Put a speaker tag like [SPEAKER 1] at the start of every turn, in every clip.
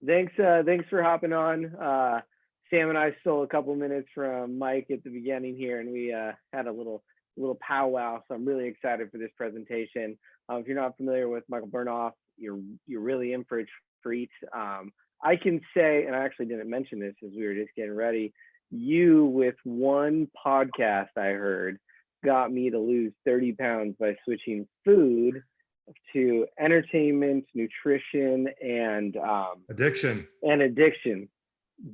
[SPEAKER 1] Thanks for hopping on. Sam and I stole a couple minutes from Mike at the beginning here, and we had a little powwow. So I'm really excited for this presentation. If you're not familiar with Michael Bernoff, you're really in for a treat. I can say, and I actually didn't mention this as we were just getting ready. You, with one podcast I heard, got me to lose 30 pounds by switching food to entertainment, nutrition,
[SPEAKER 2] Addiction.
[SPEAKER 1] and addiction.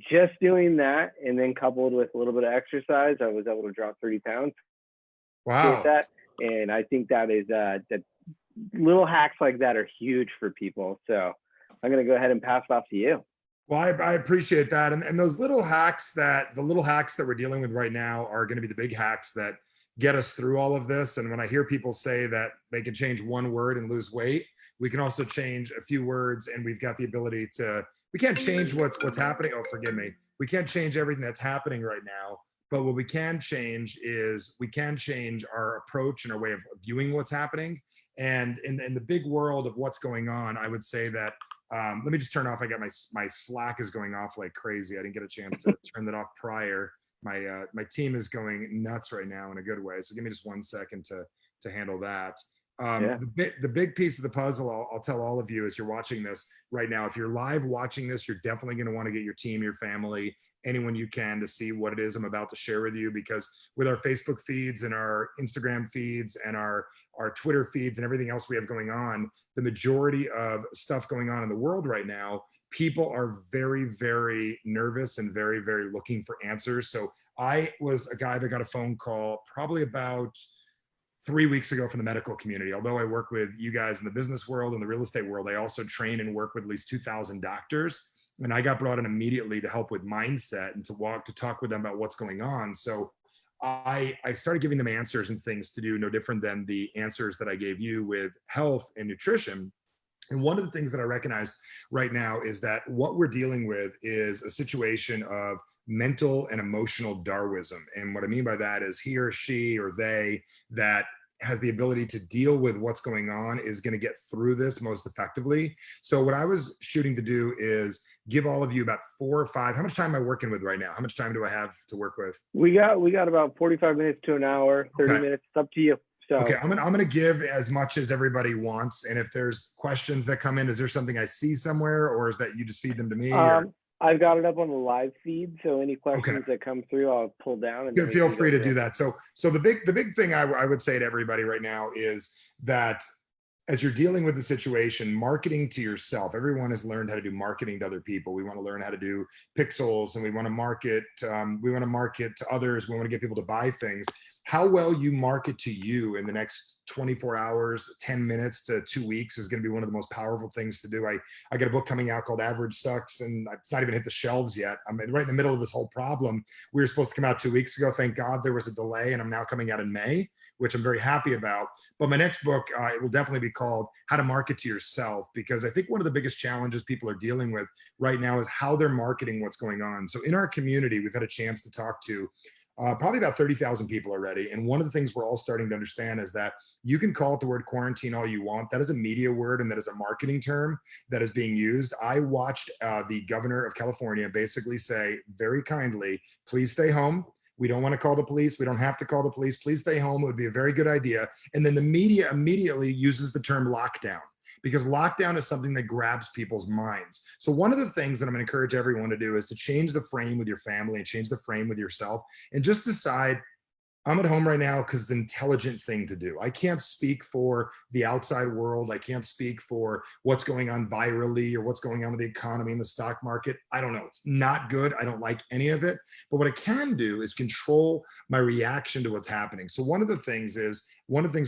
[SPEAKER 1] Just doing that, and then coupled with a little bit of exercise, I was able to drop 30 pounds.
[SPEAKER 2] Wow.
[SPEAKER 1] That, and I think that is that little hacks like that are huge for people. So I'm going to go ahead and pass it off to you.
[SPEAKER 2] Well, I appreciate that. And those little hacks the little hacks that we're dealing with right now are going to be the big hacks that get us through all of this. And when I hear people say that they can change one word and lose weight, we can also change a few words, and we've got the ability to, we can't change what's happening. Oh, forgive me. We can't change everything that's happening right now. But what we can change is we can change our approach and our way of viewing what's happening. And in the big world of what's going on, I would say that, let me just turn off. I got my Slack is going off like crazy. I didn't get a chance to turn that off prior. My team is going nuts right now in a good way. So give me just 1 second to handle that.
[SPEAKER 1] Yeah.
[SPEAKER 2] The big piece of the puzzle, I'll tell all of you as you're watching this right now, if you're live watching this, you're definitely going to want to get your team, your family, anyone you can to see what it is I'm about to share with you, because with our Facebook feeds and our Instagram feeds and our Twitter feeds and everything else we have going on, the majority of stuff going on in the world right now, people are very, very nervous and very, very looking for answers. So I was a guy that got a phone call probably about 3 weeks ago from the medical community. Although I work with you guys in the business world and the real estate world, I also train and work with at least 2,000 doctors. And I got brought in immediately to help with mindset and to talk with them about what's going on. So I started giving them answers and things to do, no different than the answers that I gave you with health and nutrition. And one of the things that I recognize right now is that what we're dealing with is a situation of mental and emotional Darwinism. And what I mean by that is he or she or they that has the ability to deal with what's going on is going to get through this most effectively. So what I was shooting to do is give all of you about 4 or 5. How much time am I working with right now? How much time do I have to work with?
[SPEAKER 1] We got about 45 minutes to an hour, 30 minutes. It's up to you. So.
[SPEAKER 2] Okay, I'm gonna give as much as everybody wants, and if there's questions that come in, is there something I see somewhere, or is that you just feed them to me?
[SPEAKER 1] I've got it up on the live feed, so any questions that come through, I'll pull down. And
[SPEAKER 2] feel free to do that. So the big thing I would say to everybody right now is that as you're dealing with the situation, marketing to yourself, everyone has learned how to do marketing to other people. We want to learn how to do pixels, and we want to market to others. We want to get people to buy things. How well you market to you in the next 24 hours, 10 minutes to 2 weeks is going to be one of the most powerful things to do. I got a book coming out called Average Sucks, and it's not even hit the shelves yet. I'm right in the middle of this whole problem. We were supposed to come out 2 weeks ago. Thank God there was a delay, and I'm now coming out in May, which I'm very happy about. But my next book, it will definitely be called How to Market to Yourself, because I think one of the biggest challenges people are dealing with right now is how they're marketing what's going on. So in our community, we've had a chance to talk to probably about 30,000 people already. And one of the things we're all starting to understand is that you can call it the word quarantine all you want. That is a media word, and that is a marketing term that is being used. I watched the governor of California basically say very kindly, please stay home. We don't want to call the police. We don't have to call the police. Please stay home. It would be a very good idea. And then the media immediately uses the term lockdown, because lockdown is something that grabs people's minds. So one of the things that I'm going to encourage everyone to do is to change the frame with your family and change the frame with yourself, and just decide, I'm at home right now because it's an intelligent thing to do. I can't speak for the outside world. I can't speak for what's going on virally or what's going on with the economy and the stock market. I don't know. It's not good. I don't like any of it. But what I can do is control my reaction to what's happening. So one of the things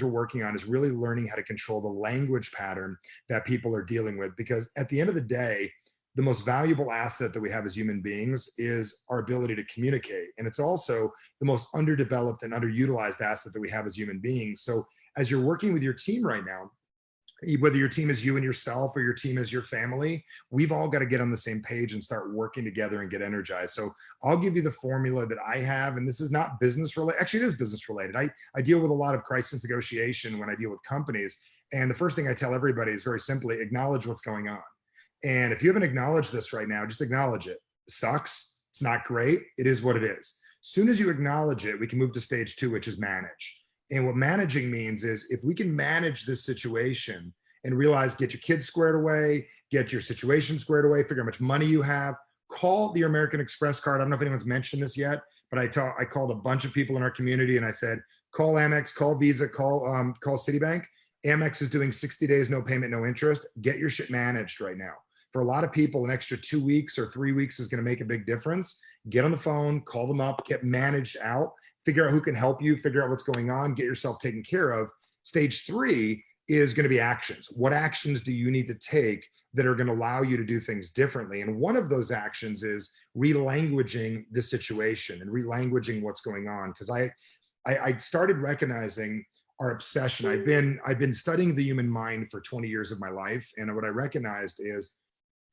[SPEAKER 2] we're working on is really learning how to control the language pattern that people are dealing with, because at the end of the day, the most valuable asset that we have as human beings is our ability to communicate. And it's also the most underdeveloped and underutilized asset that we have as human beings. So as you're working with your team right now, whether your team is you and yourself or your team is your family, we've all got to get on the same page and start working together and get energized. So I'll give you the formula that I have, and this is not business related. Actually, it is business related. I deal with a lot of crisis negotiation when I deal with companies. And the first thing I tell everybody is very simply, acknowledge what's going on. And if you haven't acknowledged this right now, just acknowledge it. It sucks. It's not great. It is what it is. As soon as you acknowledge it, we can move to stage 2, which is manage. And what managing means is if we can manage this situation and realize, get your kids squared away, get your situation squared away, figure out how much money you have, call the American Express card. I don't know if anyone's mentioned this yet, but I called a bunch of people in our community and I said, call Amex, call Visa, call Citibank. Amex is doing 60 days, no payment, no interest. Get your shit managed right now. For a lot of people, an extra 2 weeks or 3 weeks is going to make a big difference. Get on the phone, call them up, get managed out, figure out who can help you, figure out what's going on, get yourself taken care of. Stage 3 is going to be actions. What actions do you need to take that are going to allow you to do things differently? And one of those actions is relanguaging the situation and relanguaging what's going on. Because I started recognizing our obsession. I've been studying the human mind for 20 years of my life, and what I recognized is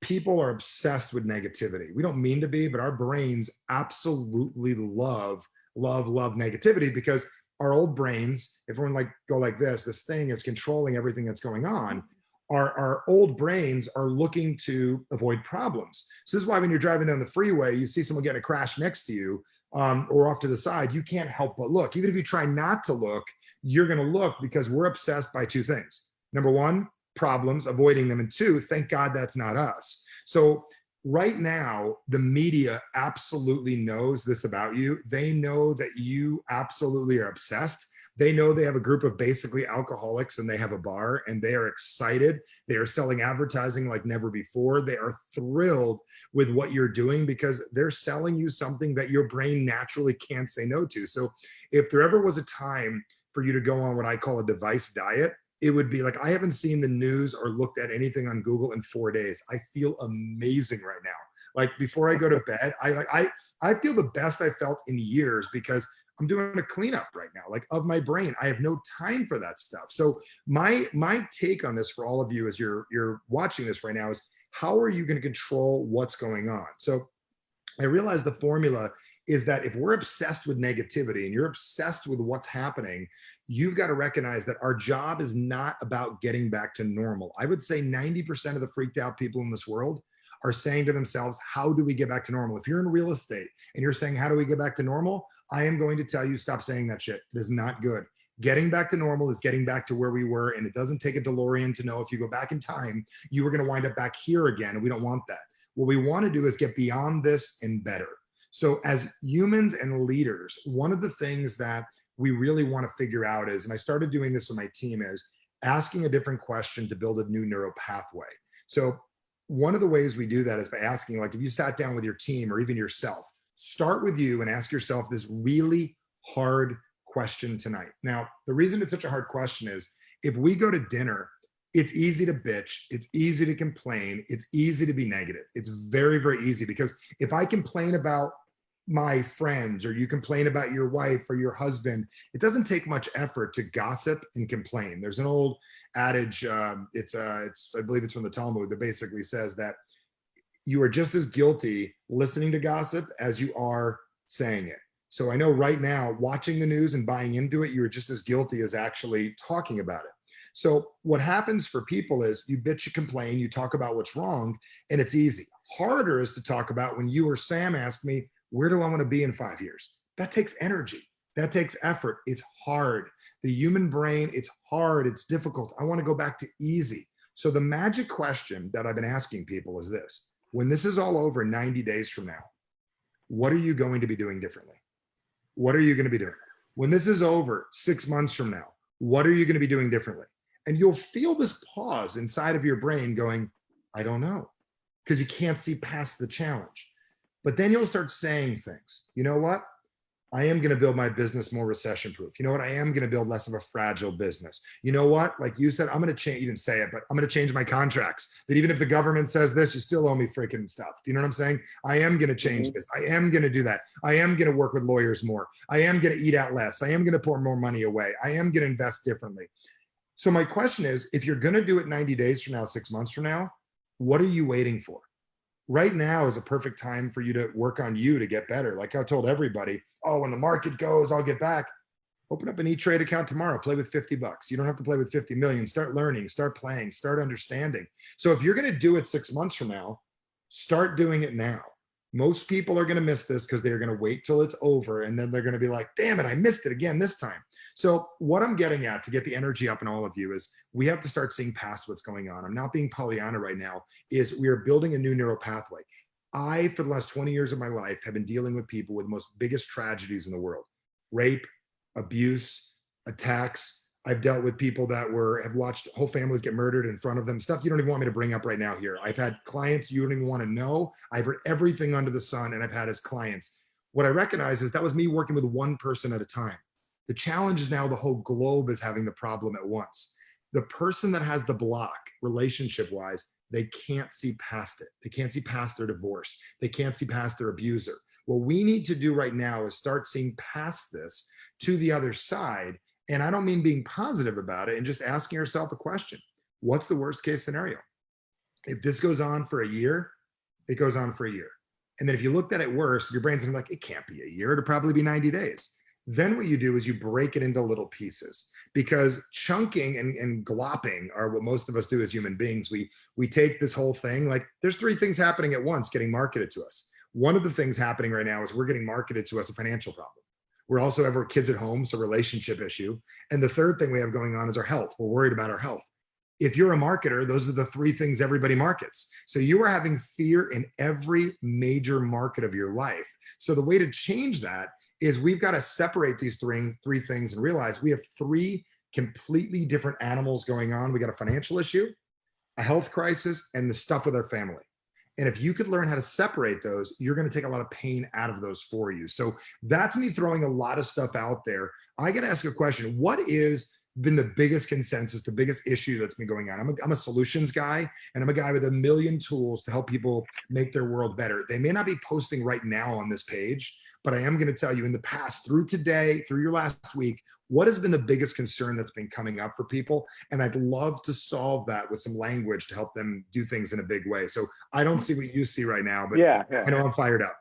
[SPEAKER 2] people are obsessed with negativity. We don't mean to be, but our brains absolutely love negativity, because our old brains, if everyone go like this thing is controlling everything that's going on. Our old brains are looking to avoid problems. So this is why when you're driving down the freeway, you see someone getting a crash next to you, or off to the side, you can't help but look. Even if you try not to look, you're going to look, because we're obsessed by 2 things. Number 1, problems, avoiding them. And 2, thank God that's not us. So right now, the media absolutely knows this about you. They know that you absolutely are obsessed. They know they have a group of basically alcoholics and they have a bar and they are excited. They are selling advertising like never before. They are thrilled with what you're doing because they're selling you something that your brain naturally can't say no to. So if there ever was a time for you to go on what I call a device diet, it would be like, I haven't seen the news or looked at anything on Google in 4 days. I feel amazing right now. Like before I go to bed, I feel the best I felt in years, because I'm doing a cleanup right now, like of my brain. I have no time for that stuff. So my take on this for all of you as you're watching this right now is, how are you going to control what's going on? So I realize the formula is that if we're obsessed with negativity and you're obsessed with what's happening, you've got to recognize that our job is not about getting back to normal. I would say 90% of the freaked out people in this world are saying to themselves, how do we get back to normal? If you're in real estate and you're saying, how do we get back to normal? I am going to tell you, stop saying that shit. It is not good. Getting back to normal is getting back to where we were. And it doesn't take a DeLorean to know if you go back in time, you are going to wind up back here again. And we don't want that. What we want to do is get beyond this and better. So as humans and leaders, one of the things that we really want to figure out is, and I started doing this with my team, is asking a different question to build a new neural pathway. So one of the ways we do that is by asking, like if you sat down with your team or even yourself, start with you and ask yourself this really hard question tonight. Now, the reason it's such a hard question is, if we go to dinner, it's easy to bitch, it's easy to complain, it's easy to be negative. It's very, very easy, because if I complain about my friends, or you complain about your wife or your husband, it doesn't take much effort to gossip and complain. There's an old adage, I believe it's from the Talmud, that basically says that you are just as guilty listening to gossip as you are saying it. So I know right now, watching the news and buying into it, you're just as guilty as actually talking about it. So what happens for people is you bitch, you complain, you talk about what's wrong, and it's easy. Harder is to talk about when you or Sam ask me, where do I want to be in 5 years? That takes energy. That takes effort. It's hard. The human brain, it's hard. It's difficult. I want to go back to easy. So the magic question that I've been asking people is this: when this is all over 90 days from now, what are you going to be doing differently? What are you going to be doing? When this is over 6 months from now, what are you going to be doing differently? And you'll feel this pause inside of your brain going, I don't know, because you can't see past the challenge. But then you'll start saying things. You know what? I am going to build my business more recession proof. You know what? I am going to build less of a fragile business. You know what? Like you said, I'm going to change, you didn't say it, but I'm going to change my contracts, that even if the government says this, you still owe me freaking stuff. Do you know what I'm saying? I am going to change this. I am going to do that. I am going to work with lawyers more. I am going to eat out less. I am going to pour more money away. I am going to invest differently. So my question is, if you're going to do it 90 days from now, 6 months from now, what are you waiting for? Right now is a perfect time for you to work on you to get better. Like I told everybody, oh, when the market goes, I'll get back. Open up an E-Trade account tomorrow, play with 50 bucks. You don't have to play with 50 million. Start learning, start playing, start understanding. So if you're going to do it 6 months from now, start doing it now. Most people are going to miss this because they're going to wait till it's over. And then they're going to be like, damn it, I missed it again this time. So what I'm getting at to get the energy up in all of you is we have to start seeing past what's going on. I'm not being Pollyanna right now, is we are building a new neural pathway. I, for the last 20 years of my life, have been dealing with people with the most biggest tragedies in the world: rape, abuse, attacks. I've dealt with people that have watched whole families get murdered in front of them, stuff you don't even want me to bring up right now here. I've had clients you don't even want to know. I've heard everything under the sun, and I've had as clients. What I recognize is that was me working with one person at a time. The challenge is now the whole globe is having the problem at once. The person that has the block, relationship-wise, they can't see past it. They can't see past their divorce. They can't see past their abuser. What we need to do right now is start seeing past this to the other side. And I don't mean being positive about it, and just asking yourself a question. What's the worst case scenario? If this goes on for a year, it goes on for a year. And then if you looked at it worse, your brain's gonna be like, it can't be a year, it'll probably be 90 days. Then what you do is you break it into little pieces, because chunking and glopping are what most of us do as human beings. We take this whole thing, like there's 3 things happening at once getting marketed to us. One of the things happening right now is we're getting marketed to us a financial problem. We're also have our kids at home, so relationship issue. And the third thing we have going on is our health. We're worried about our health. If you're a marketer, those are the 3 things everybody markets. So you are having fear in every major market of your life. So the way to change that is we've got to separate these three things and realize we have 3 completely different animals going on. We got a financial issue, a health crisis, and the stuff with our family. And if you could learn how to separate those, you're going to take a lot of pain out of those for you. So that's me throwing a lot of stuff out there. I got to ask a question. What is been the biggest consensus, the biggest issue that's been going on? I'm a solutions guy, and I'm a guy with a million tools to help people make their world better. They may not be posting right now on this page, but I am going to tell you in the past, through today, through your last week, what has been the biggest concern that's been coming up for people? And I'd love to solve that with some language to help them do things in a big way. So I don't see what you see right now, but yeah. I know I'm fired up.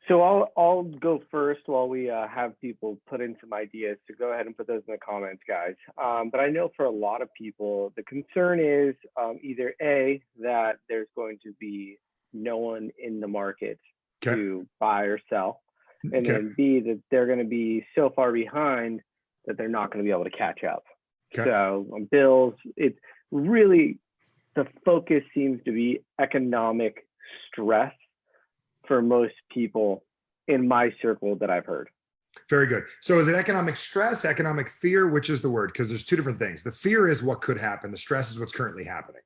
[SPEAKER 1] So I'll go first while we have people put in some ideas. So go ahead and put those in the comments, guys. But I know for a lot of people, the concern is either A, that there's going to be no one in the market to buy or sell, and then B, that they're going to be so far behind that they're not going to be able to catch up. So on bills, it's really, the focus seems to be economic stress for most people in my circle that I've heard.
[SPEAKER 2] Very good. So is it economic stress, economic fear? Which is the word? Because there's 2 different things. The fear is what could happen. The stress is what's currently happening.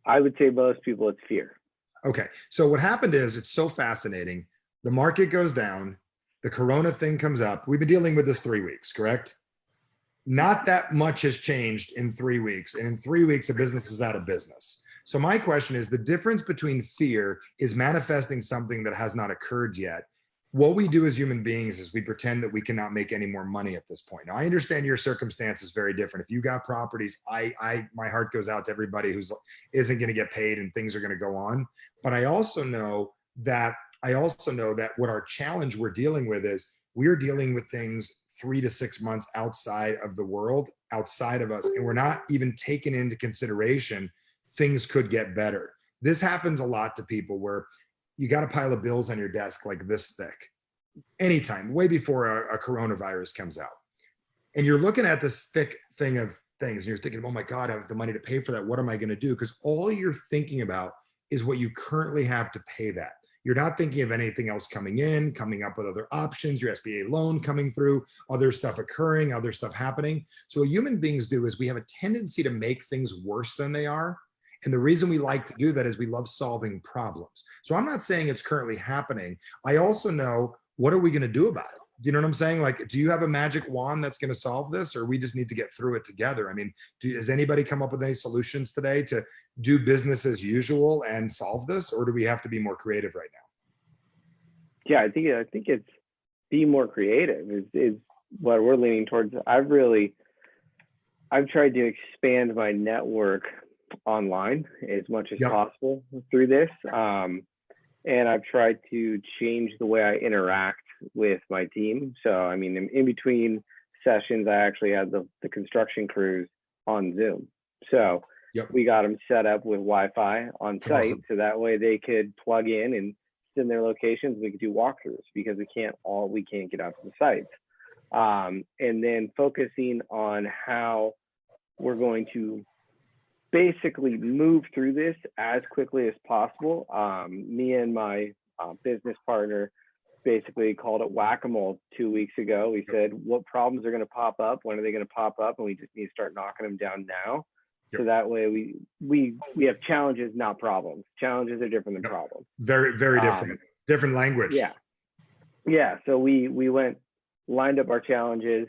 [SPEAKER 1] I would say most people, it's fear.
[SPEAKER 2] Okay. So what happened is, it's so fascinating. The market goes down. The Corona thing comes up. We've been dealing with this 3 weeks, correct? Not that much has changed in 3 weeks. And in 3 weeks, a business is out of business. So my question is, the difference between fear is manifesting something that has not occurred yet. What we do as human beings is we pretend that we cannot make any more money at this point. Now, I understand your circumstance is very different. If you got properties, my heart goes out to everybody who isn't going to get paid and things are going to go on. But I also know that what our challenge we're dealing with is, we're dealing with things 3 to 6 months outside of the world, outside of us, and we're not even taking into consideration things could get better. This happens a lot to people where you got a pile of bills on your desk like this thick, anytime, way before a coronavirus comes out. And you're looking at this thick thing of things and you're thinking, oh my God, I have the money to pay for that. What am I going to do? Because all you're thinking about is what you currently have to pay that. You're not thinking of anything else coming in, coming up with other options, your SBA loan coming through, other stuff occurring, other stuff happening. So what human beings do is we have a tendency to make things worse than they are. And the reason we like to do that is we love solving problems. So I'm not saying it's currently happening. I also know, what are we going to do about it? Do you know what I'm saying? Like, do you have a magic wand that's going to solve this, or we just need to get through it together? I mean, has anybody come up with any solutions today to do business as usual and solve this, or do we have to be more creative right now?
[SPEAKER 1] Yeah, I think it's be more creative is what we're leaning towards. I've tried to expand my network online as much as possible through this. And I've tried to change the way I interact with my team. So, I mean, in between sessions, I actually had the construction crews on Zoom. So
[SPEAKER 2] Yep.
[SPEAKER 1] we got them set up with Wi-Fi on site.
[SPEAKER 2] Awesome.
[SPEAKER 1] So that way they could plug in and sit in their locations. We could do walkthroughs because we can't get out to the sites. And then focusing on how we're going to basically move through this as quickly as possible. Me and my business partner basically called it whack-a-mole 2 weeks ago. We said, what problems are going to pop up? When are they going to pop up? And we just need to start knocking them down now. So that way we have challenges, not problems. Challenges are different than problems.
[SPEAKER 2] Very, very different. Different language.
[SPEAKER 1] Yeah. Yeah. So we lined up our challenges,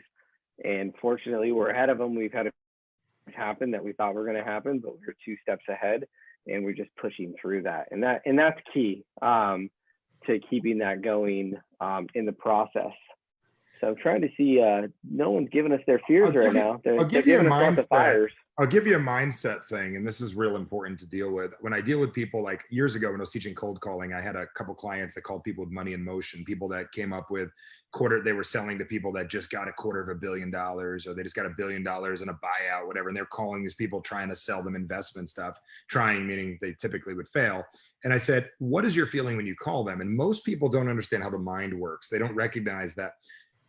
[SPEAKER 1] and fortunately we're ahead of them. We've had a happen that we thought were going to happen, but we're 2 steps ahead, and we're just pushing through that. And that's key to keeping that going in the process. So I'm trying to see, no one's giving us their fears right now. They're giving us lots of fires.
[SPEAKER 2] I'll give you a mindset thing, and this is real important to deal with. When I deal with people, like years ago when I was teaching cold calling, I had a couple clients that called people with money in motion, people that came up with they were selling to people that just got $250 million, or they just got $1 billion in a buyout, whatever. And they're calling these people trying to sell them investment stuff, trying, meaning they typically would fail. And I said, what is your feeling when you call them? And most people don't understand how the mind works. They don't recognize that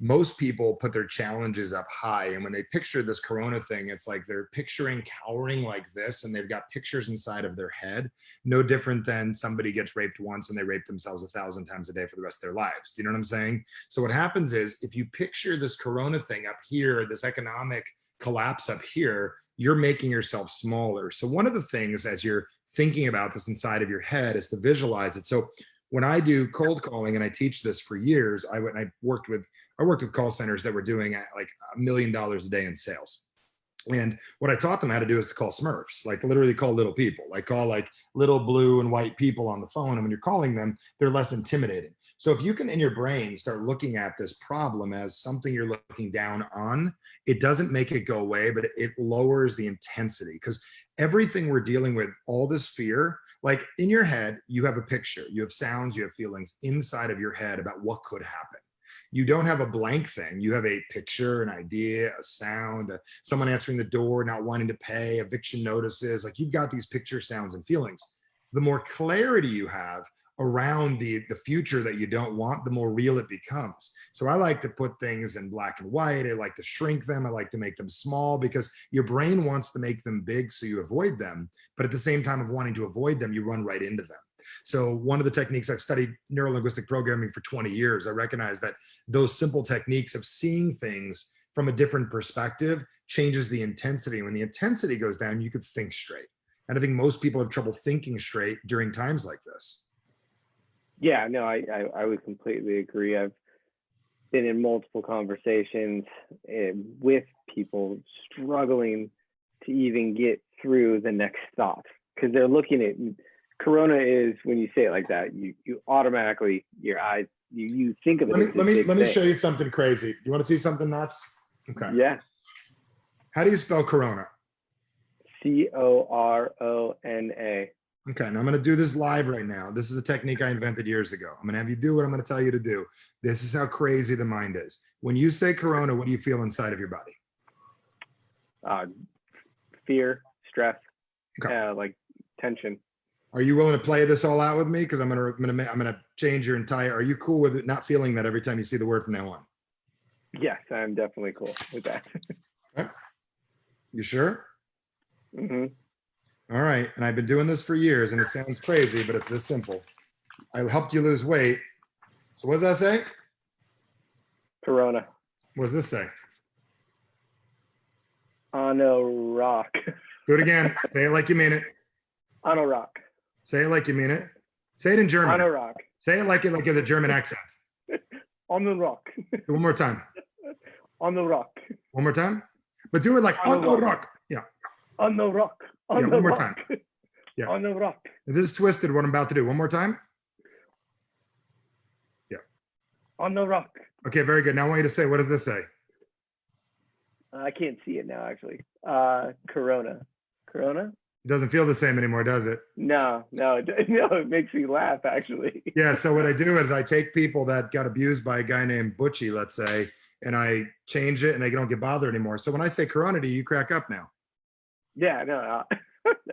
[SPEAKER 2] most people put their challenges up high. And when they picture this Corona thing, it's like they're picturing cowering like this, and they've got pictures inside of their head, no different than somebody gets raped once and they rape themselves 1,000 times a day for the rest of their lives. Do you know what I'm saying? So what happens is, if you picture this Corona thing up here, this economic collapse up here, you're making yourself smaller. So one of the things as you're thinking about this inside of your head is to visualize it. So when I do cold calling, and I teach this for years, I worked with call centers that were doing like $1 million a day in sales. And what I taught them how to do is to call Smurfs, like literally call little people, like call like little blue and white people on the phone. And when you're calling them, they're less intimidating. So if you can, in your brain, start looking at this problem as something you're looking down on, it doesn't make it go away, but it lowers the intensity. Because everything we're dealing with, all this fear, like in your head, you have a picture, you have sounds, you have feelings inside of your head about what could happen. You don't have a blank thing. You have a picture, an idea, a sound, someone answering the door, not wanting to pay, eviction notices. Like, you've got these picture, sounds, and feelings. The more clarity you have around the future that you don't want, the more real it becomes. So I like to put things in black and white. I like to shrink them. I like to make them small, because your brain wants to make them big so you avoid them. But at the same time of wanting to avoid them, you run right into them. So one of the techniques, I've studied neurolinguistic programming for 20 years. I recognize that those simple techniques of seeing things from a different perspective changes the intensity. When the intensity goes down, you could think straight. And I think most people have trouble thinking straight during times like this.
[SPEAKER 1] Yeah, no, I would completely agree. I've been in multiple conversations with people struggling to even get through the next thought, because they're looking at Corona is, when you say it like that, you automatically, your eyes, you think of it.
[SPEAKER 2] Let me show you something crazy. You want to see something nuts? Okay.
[SPEAKER 1] Yeah.
[SPEAKER 2] How do you spell Corona?
[SPEAKER 1] Corona.
[SPEAKER 2] Okay, and I'm going to do this live right now. This is a technique I invented years ago. I'm going to have you do what I'm going to tell you to do. This is how crazy the mind is. When you say Corona, what do you feel inside of your body?
[SPEAKER 1] Fear, stress,
[SPEAKER 2] okay.
[SPEAKER 1] Like tension.
[SPEAKER 2] Are you willing to play this all out with me? Because I'm gonna change your entire. Are you cool with it not feeling that every time you see the word from now on?
[SPEAKER 1] Yes, I'm definitely cool with that.
[SPEAKER 2] Okay. You sure?
[SPEAKER 1] Mm-hmm.
[SPEAKER 2] All right. And I've been doing this for years, and it sounds crazy, but it's this simple. I helped you lose weight. So what does that say?
[SPEAKER 1] Corona.
[SPEAKER 2] What does this say?
[SPEAKER 1] On a rock.
[SPEAKER 2] Do it again. Say it like you mean it.
[SPEAKER 1] On a rock.
[SPEAKER 2] Say it like you mean it. Say it in German.
[SPEAKER 1] On a rock.
[SPEAKER 2] Say it like a German accent.
[SPEAKER 1] On the rock.
[SPEAKER 2] One more time.
[SPEAKER 1] On the rock.
[SPEAKER 2] One more time. But do it like on the rock. Yeah.
[SPEAKER 1] On the rock. On the
[SPEAKER 2] one more
[SPEAKER 1] rock.
[SPEAKER 2] time. Yeah.
[SPEAKER 1] On the rock.
[SPEAKER 2] This is twisted, what I'm about to do. One more time. Yeah.
[SPEAKER 1] On the rock.
[SPEAKER 2] Okay, very good. Now I want you to say, what does this say?
[SPEAKER 1] I can't see it now, actually. Corona. Corona?
[SPEAKER 2] It doesn't feel the same anymore, does it?
[SPEAKER 1] No, no, no, it makes me laugh actually.
[SPEAKER 2] Yeah. So what I do is I take people that got abused by a guy named Butchie, let's say, and I change it and they don't get bothered anymore. So when I say Corona to you, you crack up now.
[SPEAKER 1] Yeah, no,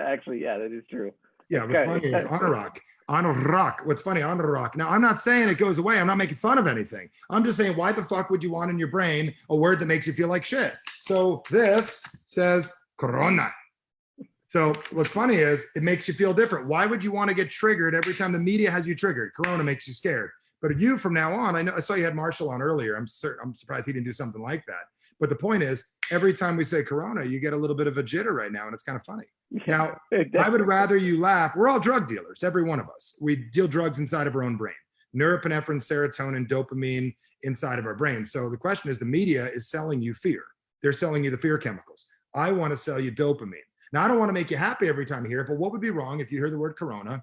[SPEAKER 1] actually, yeah, that is true.
[SPEAKER 2] Yeah. What's funny is on a rock. On a rock. What's funny, on a rock. Now, I'm not saying it goes away. I'm not making fun of anything. I'm just saying, why the fuck would you want in your brain a word that makes you feel like shit? So this says Corona. So what's funny is it makes you feel different. Why would you want to get triggered every time the media has you triggered? Corona makes you scared. But you from now on, I know I saw you had Marshall on earlier. I'm surprised he didn't do something like that. But the point is, every time we say Corona, you get a little bit of a jitter right now, and it's kind of funny. Now, I would rather you laugh. We're all drug dealers, every one of us. We deal drugs inside of our own brain. Norepinephrine, serotonin, dopamine inside of our brain. So the question is, the media is selling you fear. They're selling you the fear chemicals. I want to sell you dopamine. Now, I don't want to make you happy every time you hear it, but what would be wrong if you hear the word Corona,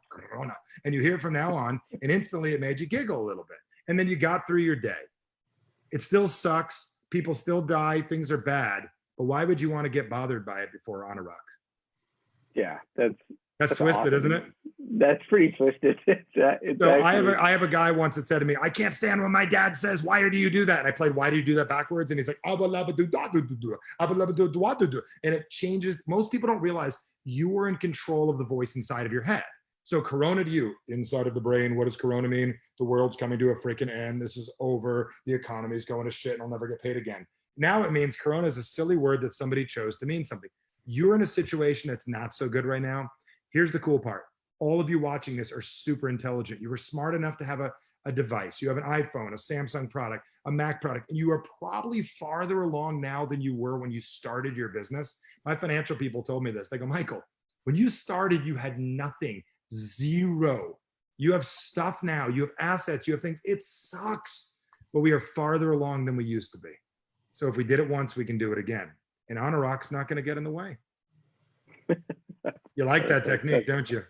[SPEAKER 2] and you hear it from now on, and instantly it made you giggle a little bit, and then you got through your day. It still sucks. People still die. Things are bad. But why would you want to get bothered by it before on a rock?
[SPEAKER 1] Yeah,
[SPEAKER 2] that's twisted, awesome. Isn't it?
[SPEAKER 1] That's pretty twisted.
[SPEAKER 2] So actually, I have a guy once that said to me, I can't stand when my dad says, why do you do that? And I played, why do you do that backwards? And he's like, and it changes. Most people don't realize you are in control of the voice inside of your head. So Corona to you, inside of the brain, what does Corona mean? The world's coming to a freaking end. This is over. The economy is going to shit and I'll never get paid again. Now it means Corona is a silly word that somebody chose to mean something. You're in a situation that's not so good right now. Here's the cool part. All of you watching this are super intelligent. You were smart enough to have a device. You have an iPhone, a Samsung product, a Mac product, and you are probably farther along now than you were when you started your business. My financial people told me this. They go, Michael, when you started, you had nothing, zero. You have stuff now. You have assets. You have things. It sucks, but we are farther along than we used to be. So if we did it once, we can do it again. And on a rock's not going to get in the way. You like that technique, don't you?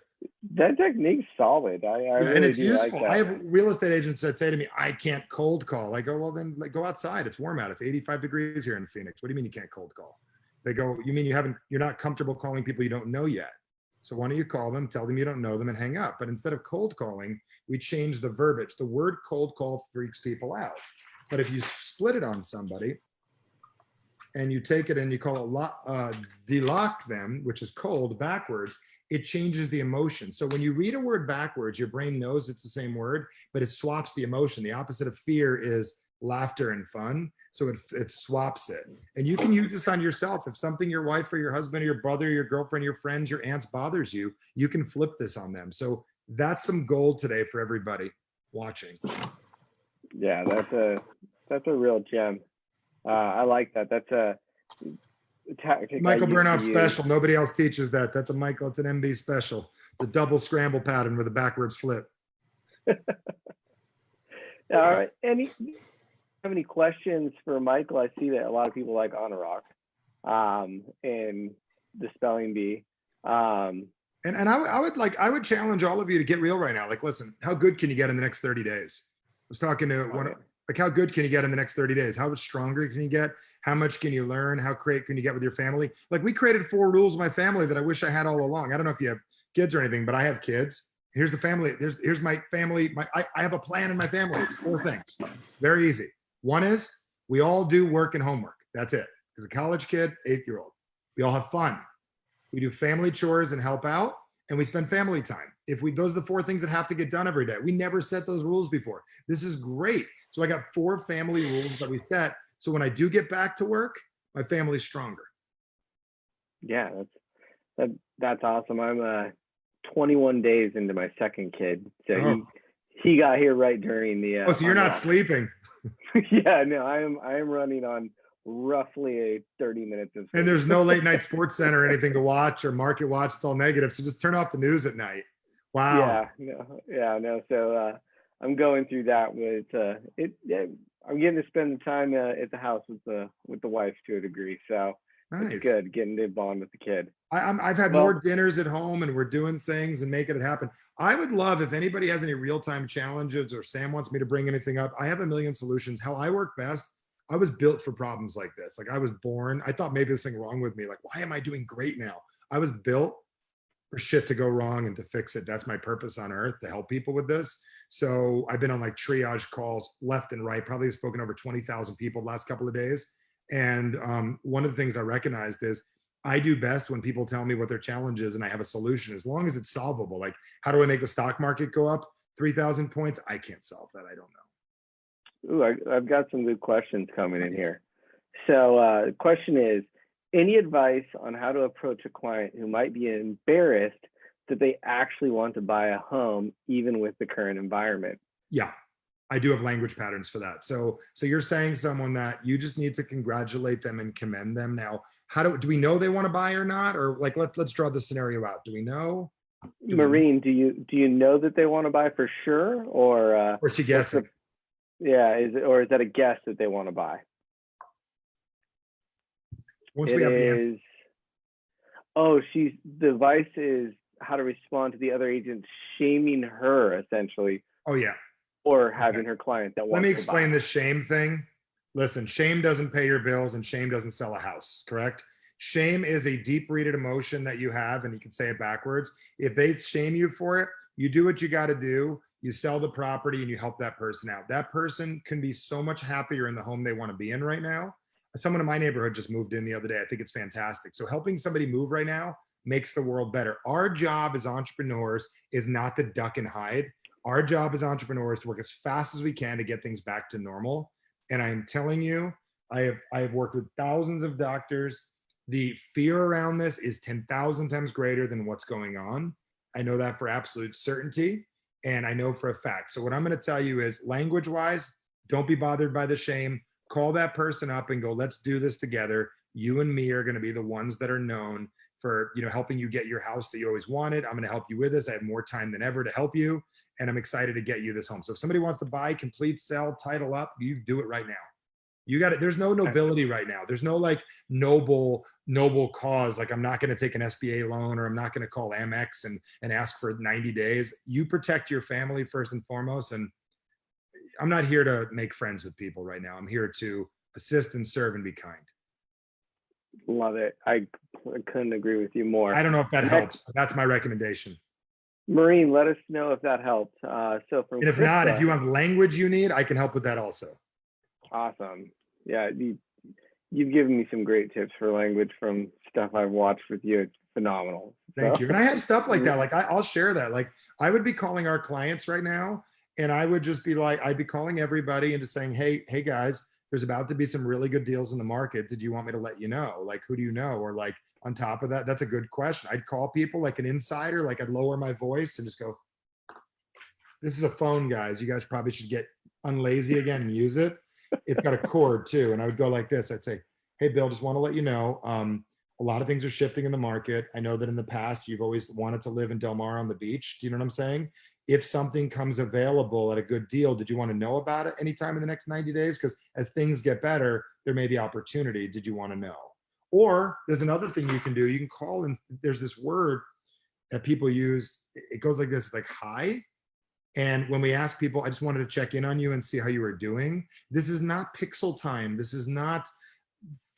[SPEAKER 1] That technique's solid. I really
[SPEAKER 2] and it's
[SPEAKER 1] do
[SPEAKER 2] useful.
[SPEAKER 1] like that.
[SPEAKER 2] I have real estate agents that say to me, I can't cold call. I go, well, then go outside. It's warm out. It's 85 degrees here in Phoenix. What do you mean you can't cold call? They go, you mean you're not comfortable calling people you don't know yet. So why don't you call them, tell them you don't know them and hang up. But instead of cold calling, we change the verbiage. The word cold call freaks people out. But if you split it on somebody, and you take it and you call it delock them, which is cold backwards, it changes the emotion. So when you read a word backwards, your brain knows it's the same word, but it swaps the emotion. The opposite of fear is laughter and fun. So it swaps it. And you can use this on yourself. If something your wife or your husband or your brother, or your girlfriend, your friends, your aunts bothers you, you can flip this on them. So that's some gold today for everybody watching.
[SPEAKER 1] Yeah, that's a real gem. I like that. That's a tactic.
[SPEAKER 2] Michael Bernoff special. Nobody else teaches that. That's a Michael. It's an MB special. It's a double scramble pattern with a backwards flip.
[SPEAKER 1] All right. Have any questions for Michael? I see that a lot of people like on a rock, and the spelling bee. And
[SPEAKER 2] I would challenge all of you to get real right now. Like, listen, how good can you get in the next 30 days? I was talking to one. Like, how good can you get in the next 30 days? How much stronger can you get? How much can you learn? How great can you get with your family? Like, we created 4 rules of my family that I wish I had all along. I don't know if you have kids or anything, but I have kids. Here's the family. Here's my family. I have a plan in my family. It's 4 things. Very easy. One is we all do work and homework. That's it. As a college kid, 8-year-old, we all have fun. We do family chores and help out, and we spend family time. Those are the 4 things that have to get done every day. We never set those rules before. This is great. So I got 4 family rules that we set. So when I do get back to work, my family's stronger.
[SPEAKER 1] Yeah, that's awesome. I'm 21 days into my second kid. So he got here right during the
[SPEAKER 2] so you're not sleeping.
[SPEAKER 1] Yeah, no, I am running on roughly 30 minutes of sleep.
[SPEAKER 2] And there's no late night sports center or anything to watch or market watch. It's all negative. So just turn off the news at night. Wow.
[SPEAKER 1] No. So I'm going through that with I'm getting to spend the time at the house with the wife to a degree. So nice. It's good getting to bond with the kid.
[SPEAKER 2] I've had more dinners at home, and we're doing things and making it happen. I would love if anybody has any real-time challenges, or Sam wants me to bring anything up. I have a million solutions. How I work best, I was built for problems like this. Like, I was born, I thought maybe there's something wrong with me. Like, why am I doing great now? I was built for shit to go wrong and to fix it. That's my purpose on earth, to help people with this. So I've been on like triage calls left and right, probably have spoken over 20,000 people the last couple of days. And one of the things I recognized is I do best when people tell me what their challenge is and I have a solution, as long as it's solvable. Like, how do I make the stock market go up 3,000 points? I can't solve that. I don't know.
[SPEAKER 1] Ooh, I've got some good questions coming in here. So the question is, any advice on how to approach a client who might be embarrassed that they actually want to buy a home, even with the current environment?
[SPEAKER 2] Yeah, I do have language patterns for that. So you're saying someone that you just need to congratulate them and commend them. Now, how do we know they want to buy or not? Or like, let's draw the scenario out. Do we know?
[SPEAKER 1] Maureen, do you know that they want to buy for sure, or
[SPEAKER 2] she guessing?
[SPEAKER 1] Is that a guess that they want to buy?
[SPEAKER 2] Once we have the answer.
[SPEAKER 1] Oh, the advice is how to respond to the other agent shaming her, essentially.
[SPEAKER 2] Oh yeah.
[SPEAKER 1] Or having her client that wants to buy.
[SPEAKER 2] Let me explain this shame thing. Listen, shame doesn't pay your bills and shame doesn't sell a house, correct? Shame is a deep-rooted emotion that you have, and you can say it backwards. If they shame you for it, you do what you got to do. You sell the property and you help that person out. That person can be so much happier in the home they want to be in right now. Someone in my neighborhood just moved in the other day. I think it's fantastic. So helping somebody move right now makes the world better. Our job as entrepreneurs is not to duck and hide. Our job as entrepreneurs is to work as fast as we can to get things back to normal. And I'm telling you, I have worked with thousands of doctors. The fear around this is 10,000 times greater than what's going on. I know that for absolute certainty, and I know for a fact. So what I'm going to tell you is, language-wise, don't be bothered by the shame. Call that person up and go, let's do this together. You and me are going to be the ones that are known for, helping you get your house that you always wanted. I'm going to help you with this. I have more time than ever to help you, and I'm excited to get you this home. So if somebody wants to buy, complete, sell, title up, you do it right now. You got it. There's no nobility right now. There's no like noble cause. Like, I'm not going to take an SBA loan, or I'm not going to call Amex and ask for 90 days. You protect your family first and foremost. And I'm not here to make friends with people right now. I'm here to assist and serve and be kind.
[SPEAKER 1] Love it. I couldn't agree with you more.
[SPEAKER 2] I don't know if that helps, but that's my recommendation.
[SPEAKER 1] Maureen, let us know if that helped.
[SPEAKER 2] And if not, if you have language you need, I can help with that also.
[SPEAKER 1] Awesome. Yeah, you've given me some great tips for language from stuff I've watched with you. It's phenomenal.
[SPEAKER 2] Thank you. And I have stuff like that. Like, I'll share that. Like, I would be calling our clients right now, and I would just be like, I'd be calling everybody and just saying, hey guys, there's about to be some really good deals in the market. Did you want me to let you know? Like, who do you know? Or like, on top of that, that's a good question. I'd call people like an insider, like I'd lower my voice and just go, this is a phone, guys. You guys probably should get unlazy again and use it. It's got a cord too. And I would go like this. I'd say, hey, Bill, just want to let you know, a lot of things are shifting in the market. I know that in the past, you've always wanted to live in Del Mar on the beach. Do you know what I'm saying? If something comes available at a good deal, did you want to know about it anytime in the next 90 days? Because as things get better, there may be opportunity. Did you want to know? Or there's another thing you can do. You can call, and there's this word that people use. It goes like this, like hi. And when we ask people, I just wanted to check in on you and see how you were doing. This is not pixel time. This is not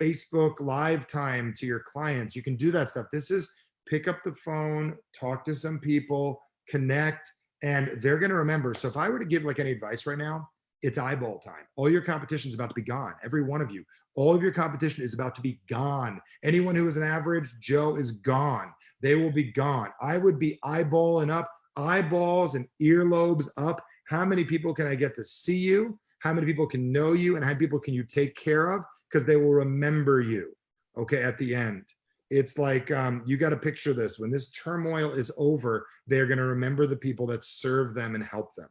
[SPEAKER 2] Facebook live time to your clients. You can do that stuff. This is pick up the phone, talk to some people, connect, and they're going to remember. So if I were to give like any advice right now, it's eyeball time. All your competition is about to be gone. Every one of you, all of your competition is about to be gone. Anyone who is an average Joe is gone. They will be gone. I would be eyeballing up, eyeballs and earlobes up. How many people can I get to see you? How many people can know you? And how many people can you take care of? Because they will remember you, okay, at the end. It's like, you got to picture this. When this turmoil is over, they're going to remember the people that serve them and help them.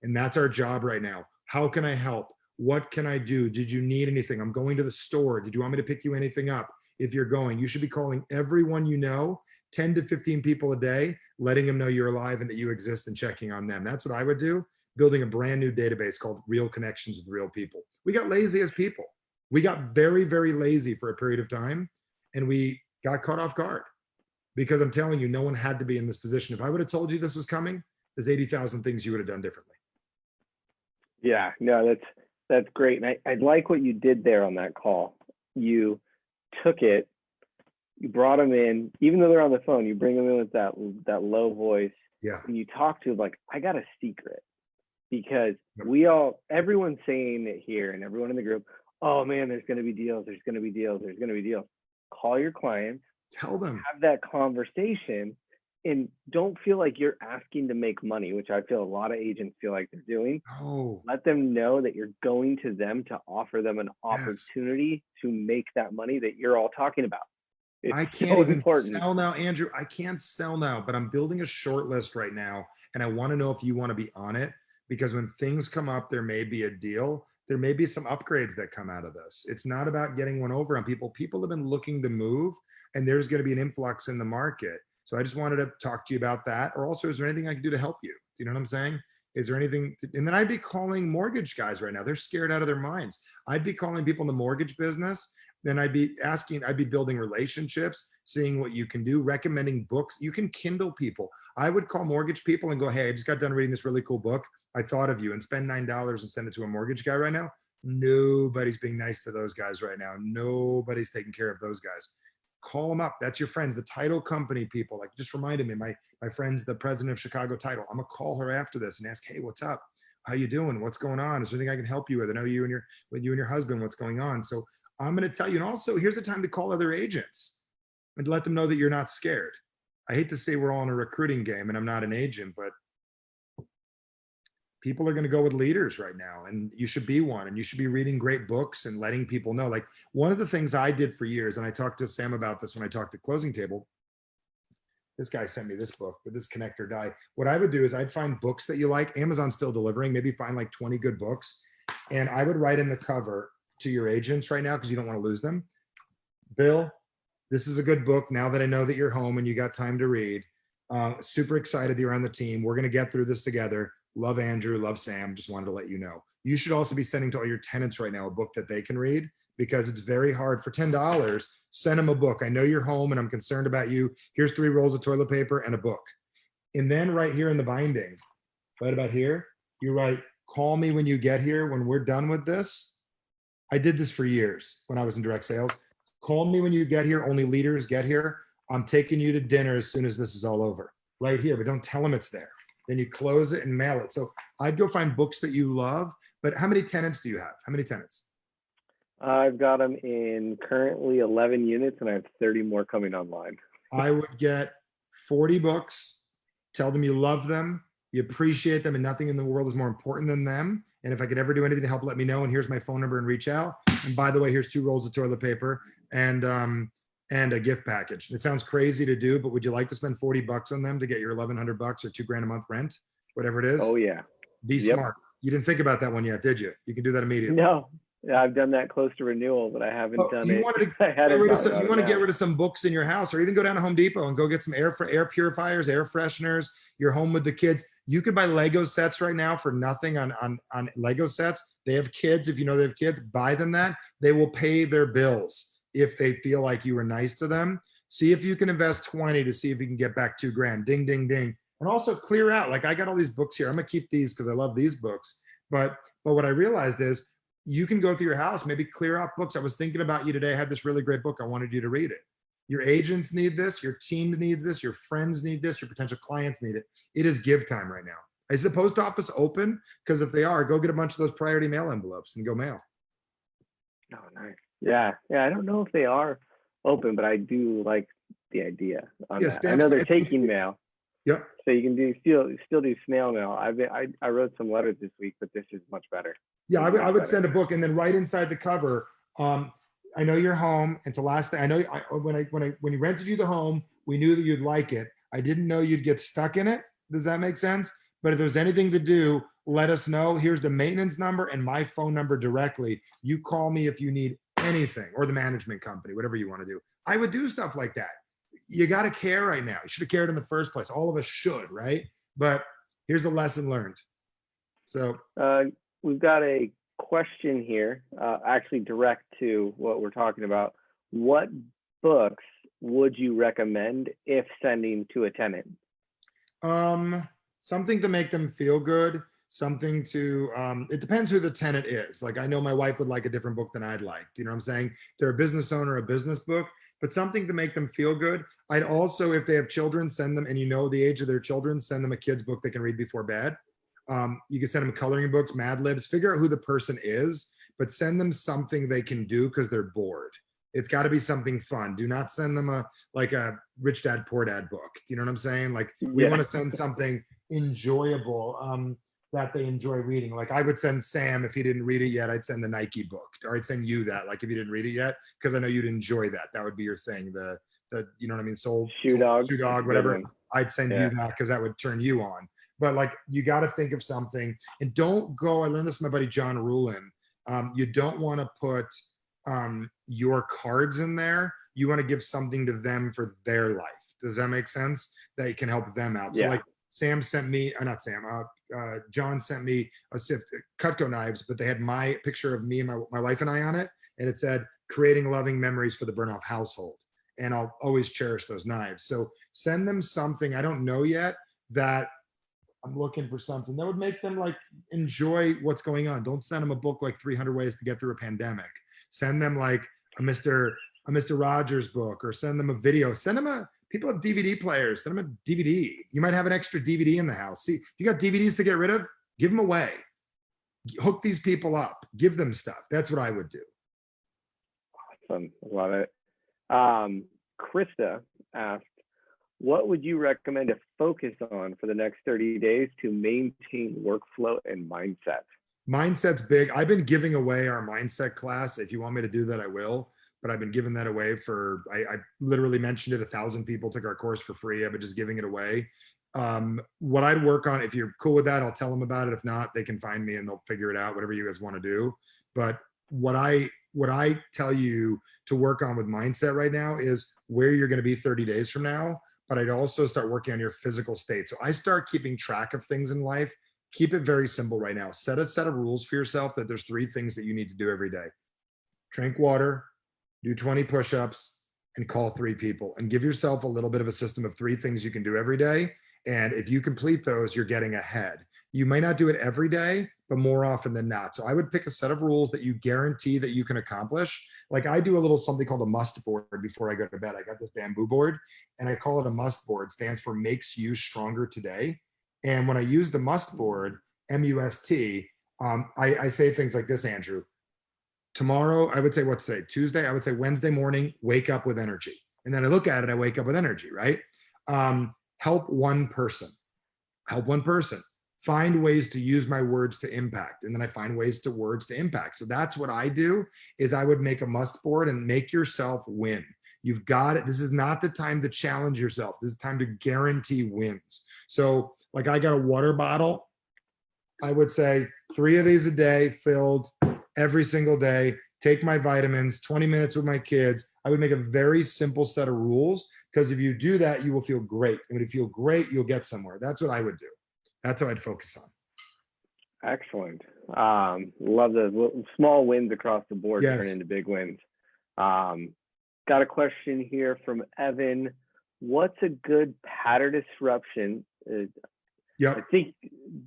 [SPEAKER 2] And that's our job right now. How can I help? What can I do? Did you need anything? I'm going to the store. Did you want me to pick you anything up? If you're going, you should be calling everyone you know, 10 to 15 people a day, letting them know you're alive and that you exist and checking on them. That's what I would do, building a brand new database called Real Connections with Real People. We got lazy as people. We got very, very lazy for a period of time, and we got caught off guard because I'm telling you, no one had to be in this position. If I would have told you this was coming, there's 80,000 things you would have done differently.
[SPEAKER 1] Yeah, no, that's great. And I like what you did there on that call. You took it, You brought them in, even though they're on the phone, you bring them in with that low voice,
[SPEAKER 2] Yeah.
[SPEAKER 1] and you talk to them like, I got a secret. Because
[SPEAKER 2] Yep.
[SPEAKER 1] everyone's saying it here, and everyone in the group, oh man, there's going to be deals, there's going to be deals, there's going to be deals. Call your clients,
[SPEAKER 2] Tell them.
[SPEAKER 1] have that conversation, and don't feel like you're asking to make money, which I feel a lot of agents feel like they're doing.
[SPEAKER 2] Oh,
[SPEAKER 1] Let them know that you're going to them to offer them an
[SPEAKER 2] yes.
[SPEAKER 1] opportunity to make that money that you're all talking about. It's
[SPEAKER 2] I can't
[SPEAKER 1] so
[SPEAKER 2] even
[SPEAKER 1] important.
[SPEAKER 2] sell now, Andrew. I can't sell now, but I'm building a short list right now. And I want to know if you want to be on it, because when things come up, there may be a deal. There may be some upgrades that come out of this. It's not about getting one over on people. People have been looking to move, and there's going to be an influx in the market. So I just wanted to talk to you about that. Or also, is there anything I can do to help you? Do you know what I'm saying? Is there anything? And then I'd be calling mortgage guys right now. They're scared out of their minds. I'd be calling people in the mortgage business. Then I'd be building relationships, seeing what you can do, recommending books. You can Kindle people. I would call mortgage people and go, hey, I just got done reading this really cool book. I thought of you, and spend $9 and send it to a mortgage guy right now. Nobody's being nice to those guys right now. Nobody's taking care of those guys. Call them up. That's your friends, the title company people. Like, just reminded me, my friend's the president of Chicago Title. I'm gonna call her after this and ask, hey, what's up? How you doing? What's going on? Is there anything I can help you with? I know you and your husband, what's going on? So I'm going to tell you. And also, here's the time to call other agents and let them know that you're not scared. I hate to say we're all in a recruiting game, and I'm not an agent, but people are going to go with leaders right now, and you should be one, and you should be reading great books and letting people know. Like, one of the things I did for years, and I talked to Sam about this when I talked to Closing Table. This guy sent me this book, but this Connect or Die. What I would do is I'd find books that you like. Amazon's still delivering. Maybe find like 20 good books, and I would write in the cover to your agents right now, because you don't want to lose them. Bill, this is a good book. Now that I know that you're home and you got time to read, super excited that you're on the team. We're going to get through this together. Love Andrew, love Sam. Just wanted to let you know. You should also be sending to all your tenants right now a book that they can read, because it's very hard. For $10, send them a book. I know you're home and I'm concerned about you. Here's 3 rolls of toilet paper and a book. And then right here in the binding, right about here, you write, call me when you get here. When we're done with this, I did this for years when I was in direct sales. Call me when you get here. Only leaders get here. I'm taking you to dinner as soon as this is all over. Right here, but don't tell them it's there. Then you close it and mail it. So I'd go find books that you love. But how many tenants do you have? How many tenants?
[SPEAKER 1] I've got them in currently 11 units, and I have 30 more coming online.
[SPEAKER 2] I would get 40 books. Tell them you love them, you appreciate them, and nothing in the world is more important than them. And if I could ever do anything to help, let me know. And here's my phone number, and reach out. And by the way, here's 2 rolls of toilet paper and a gift package. It sounds crazy to do, but would you like to spend 40 bucks on them to get your 1,100 bucks or $2,000 a month rent, whatever it is?
[SPEAKER 1] Oh yeah.
[SPEAKER 2] Be
[SPEAKER 1] Yep.
[SPEAKER 2] smart. You didn't think about that one yet, did you? You can do that immediately.
[SPEAKER 1] No, yeah, I've done that close to renewal, but I haven't done
[SPEAKER 2] You
[SPEAKER 1] it.
[SPEAKER 2] wanted to
[SPEAKER 1] I hadn't
[SPEAKER 2] get rid of
[SPEAKER 1] thought
[SPEAKER 2] some,
[SPEAKER 1] about
[SPEAKER 2] you
[SPEAKER 1] it
[SPEAKER 2] want to
[SPEAKER 1] now.
[SPEAKER 2] get rid of some books in your house, or even go down to Home Depot and go get some air purifiers, air fresheners. You're home with the kids. You could buy Lego sets right now for nothing on Lego sets. They have kids. If you know they have kids, buy them that. They will pay their bills if they feel like you were nice to them. See if you can invest 20 to see if you can get back $2,000. Ding, ding, ding. And also clear out. Like, I got all these books here. I'm gonna keep these because I love these books. But what I realized is, you can go through your house, maybe clear out books. I was thinking about you today. I had this really great book. I wanted you to read it. Your agents need this. Your team needs this. Your friends need this. Your potential clients need it. It is give time right now. Is the post office open? Because if they are, go get a bunch of those priority mail envelopes and go mail.
[SPEAKER 1] Oh, nice. Yeah. I don't know if they are open, but I do like the idea on that. I know they're taking mail.
[SPEAKER 2] Yep.
[SPEAKER 1] So you can still do snail mail. I wrote some letters this week, but this is much better.
[SPEAKER 2] Yeah, I would send a book, and then right inside the cover, I know you're home. It's the last thing I know. When we rented you the home, we knew that you'd like it. I didn't know you'd get stuck in it. Does that make sense? But if there's anything to do, let us know. Here's the maintenance number and my phone number directly. You call me if you need anything, or the management company, whatever you want to do. I would do stuff like that. You got to care right now. You should have cared in the first place. All of us should, right? But here's a lesson learned. So
[SPEAKER 1] we've got a question here, actually direct to what we're talking about. What books would you recommend if sending to a tenant?
[SPEAKER 2] Something to make them feel good. Something to, it depends who the tenant is. Like, I know my wife would like a different book than I'd like. Do you know what I'm saying? They're a business owner, a business book. but something to make them feel good. I'd also, if they have children, send them, and you know the age of their children, send them a kid's book they can read before bed. You can send them coloring books, Mad Libs, figure out who the person is, but send them something they can do because they're bored. It's got to be something fun. Do not send them a Rich Dad Poor Dad book. Do you know what I'm saying? Like, we
[SPEAKER 1] Yeah.
[SPEAKER 2] want to send something enjoyable that they enjoy reading. Like, I would send Sam, if he didn't read it yet, I'd send the Nike book, or I'd send you that, like, if you didn't read it yet, because I know you'd enjoy that. That would be your thing. The you know what I mean?
[SPEAKER 1] Shoe Dog,
[SPEAKER 2] whatever. I'd send you that because that would turn you on. But like, you got to think of something, and don't go. I learned this from my buddy John Rulin. You don't want to put your cards in there. You want to give something to them for their life. Does that make sense? That can help them out.
[SPEAKER 1] Yeah.
[SPEAKER 2] So like, Sam sent me, not Sam, John sent me a Cutco knives, but they had my picture of me and my wife and I on it, and it said, "Creating loving memories for the Bernoff household." And I'll always cherish those knives. So send them something, I don't know yet, that I'm looking for something that would make them like enjoy what's going on. Don't send them a book like 300 Ways to Get Through a Pandemic. Send them like a Mr. Rogers book, or send them a video. Send them people have DVD players. Send them a DVD. You might have an extra DVD in the house. See, if you got DVDs to get rid of, give them away. Hook these people up. Give them stuff. That's what I would do.
[SPEAKER 1] Awesome. Love it. Krista asked, what would you recommend to focus on for the next 30 days to maintain workflow and mindset?
[SPEAKER 2] Mindset's big. I've been giving away our mindset class. If you want me to do that, I will. But I've been giving that away for, I literally mentioned it, 1,000 people took our course for free. I've been just giving it away. What I'd work on, if you're cool with that, I'll tell them about it. If not, they can find me and they'll figure it out, whatever you guys want to do. But what I tell you to work on with mindset right now is where you're going to be 30 days from now. But I'd also start working on your physical state. So I start keeping track of things in life. Keep it very simple right now. Set a set of rules for yourself that there's 3 things that you need to do every day. Drink water, do 20 push-ups, and call 3 people, and give yourself a little bit of a system of 3 things you can do every day. And if you complete those, you're getting ahead. You may not do it every day, but more often than not. So I would pick a set of rules that you guarantee that you can accomplish. Like, I do a little something called a must board before I go to bed. I got this bamboo board, and I call it a must board. It stands for Makes You Stronger Today. And when I use the must board, MUST, I say things like this, Andrew. Tomorrow, I would say, what's today? Tuesday, I would say Wednesday morning, wake up with energy. And then I look at it, I wake up with energy, right? Help one person. Help one person. Find ways to use my words to impact. And then I find ways to words to impact. So that's what I do, is I would make a must board and make yourself win. You've got it. This is not the time to challenge yourself. This is time to guarantee wins. So like, I got a water bottle. I would say 3 of these a day, filled every single day. Take my vitamins, 20 minutes with my kids. I would make a very simple set of rules, because if you do that, you will feel great. And when you feel great, you'll get somewhere. That's what I would do. That's how I'd focus on.
[SPEAKER 1] Excellent. Love the small wins across the board
[SPEAKER 2] Yes.
[SPEAKER 1] turn into big wins. Got a question here from Evan. What's a good pattern disruption?
[SPEAKER 2] Yep.
[SPEAKER 1] I think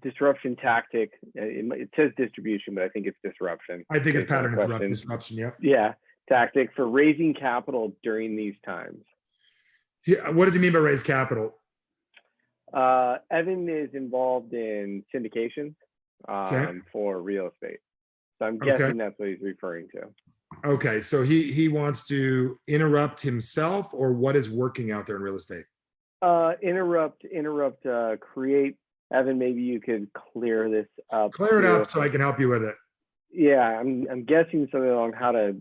[SPEAKER 1] disruption tactic. It says distribution, but I think it's disruption.
[SPEAKER 2] I think it's pattern disruption. Yep.
[SPEAKER 1] Yeah, tactic for raising capital during these times.
[SPEAKER 2] Yeah. What does he mean by raise capital?
[SPEAKER 1] Evan is involved in syndication for real estate. So I'm guessing that's what he's referring to.
[SPEAKER 2] Okay. So he wants to interrupt himself, or what is working out there in real estate?
[SPEAKER 1] Create. Evan, maybe you could clear this up.
[SPEAKER 2] Clear it up so I can help you with it.
[SPEAKER 1] Yeah, I'm guessing something on how to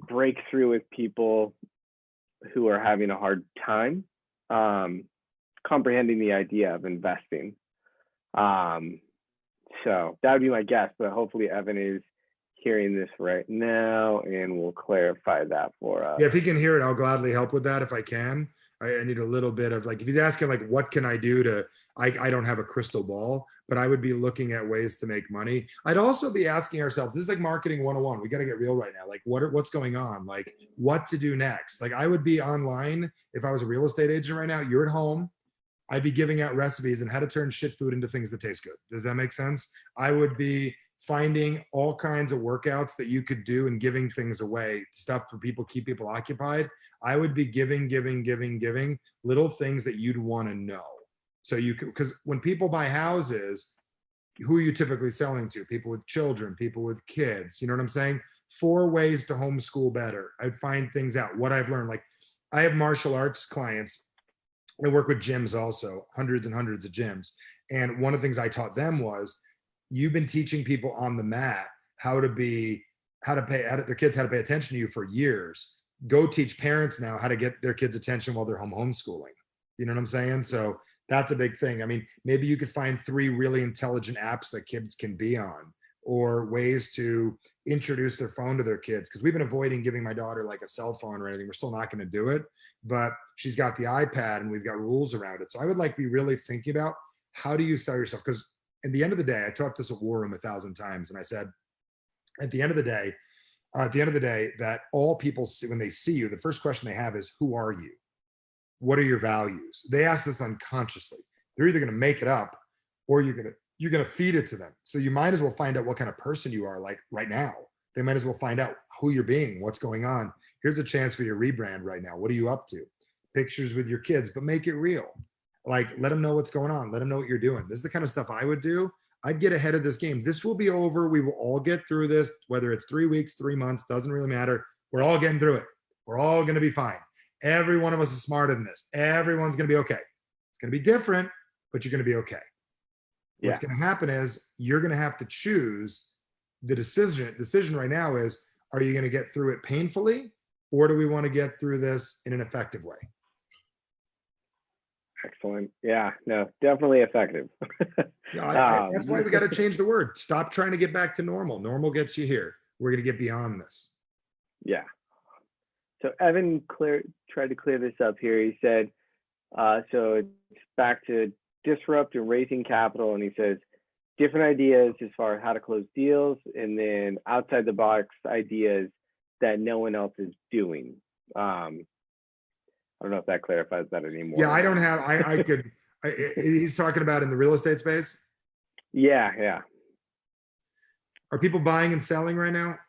[SPEAKER 1] break through with people who are having a hard time comprehending the idea of investing. So that would be my guess, but hopefully Evan is hearing this right now and will clarify that for us.
[SPEAKER 2] Yeah, if he can hear it, I'll gladly help with that if I can. I need a little bit of, like, if he's asking like, what can I do to, I don't have a crystal ball, but I would be looking at ways to make money. I'd also be asking ourselves, this is like marketing 101. We got to get real right now. Like, what's going on? Like, what to do next? Like, I would be online if I was a real estate agent right now. You're at home. I'd be giving out recipes and how to turn shit food into things that taste good. Does that make sense? I would be finding all kinds of workouts that you could do and giving things away, stuff for people, keep people occupied. I would be giving little things that you'd want to know. So you could, because when people buy houses, who are you typically selling to? People with children, people with kids. You know what I'm saying? 4 ways to homeschool better. I'd find things out, what I've learned. Like I have martial arts clients. I work with gyms also, hundreds and hundreds of gyms. And one of the things I taught them was, you've been teaching people on the mat their kids how to pay attention to you for years. Go teach parents now how to get their kids' attention while they're home homeschooling. You know what I'm saying? So that's a big thing. I mean, maybe you could find 3 really intelligent apps that kids can be on, or ways to introduce their phone to their kids. Because we've been avoiding giving my daughter like a cell phone or anything. We're still not going to do it, but she's got the iPad and we've got rules around it. So I would like be really thinking about, how do you sell yourself? Because at the end of the day, I taught this at War Room 1,000 times, and I said, at the end of the day, that all people see when they see you, the first question they have is, who are you? What are your values? They ask this unconsciously. They're either going to make it up, or you're going to feed it to them. So you might as well find out what kind of person you are, like right now. They might as well find out who you're being, what's going on. Here's a chance for your rebrand right now. What are you up to? Pictures with your kids, but make it real. Like, let them know what's going on. Let them know what you're doing. This is the kind of stuff I would do. I'd get ahead of this game. This will be over. We will all get through this, whether it's 3 weeks, 3 months, doesn't really matter. We're all getting through it. We're all going to be fine. Every one of us is smarter than this. Everyone's going to be okay. It's going to be different, but you're going to be okay. Yeah. What's going to happen is you're going to have to choose the decision right now is, are you going to get through it painfully, or do we want to get through this in an effective way?
[SPEAKER 1] Excellent. Yeah, no, definitely effective.
[SPEAKER 2] Yeah, that's why we got to change the word. Stop trying to get back to normal. Normal gets you here. We're going to get beyond this.
[SPEAKER 1] Yeah. So Evan tried to clear this up here. He said, so it's back to disrupt and raising capital. And he says, different ideas as far as how to close deals, and then outside the box ideas that no one else is doing. I don't know if that clarifies that anymore.
[SPEAKER 2] Yeah, I don't have, he's talking about in the real estate space?
[SPEAKER 1] Yeah, yeah.
[SPEAKER 2] Are people buying and selling right now?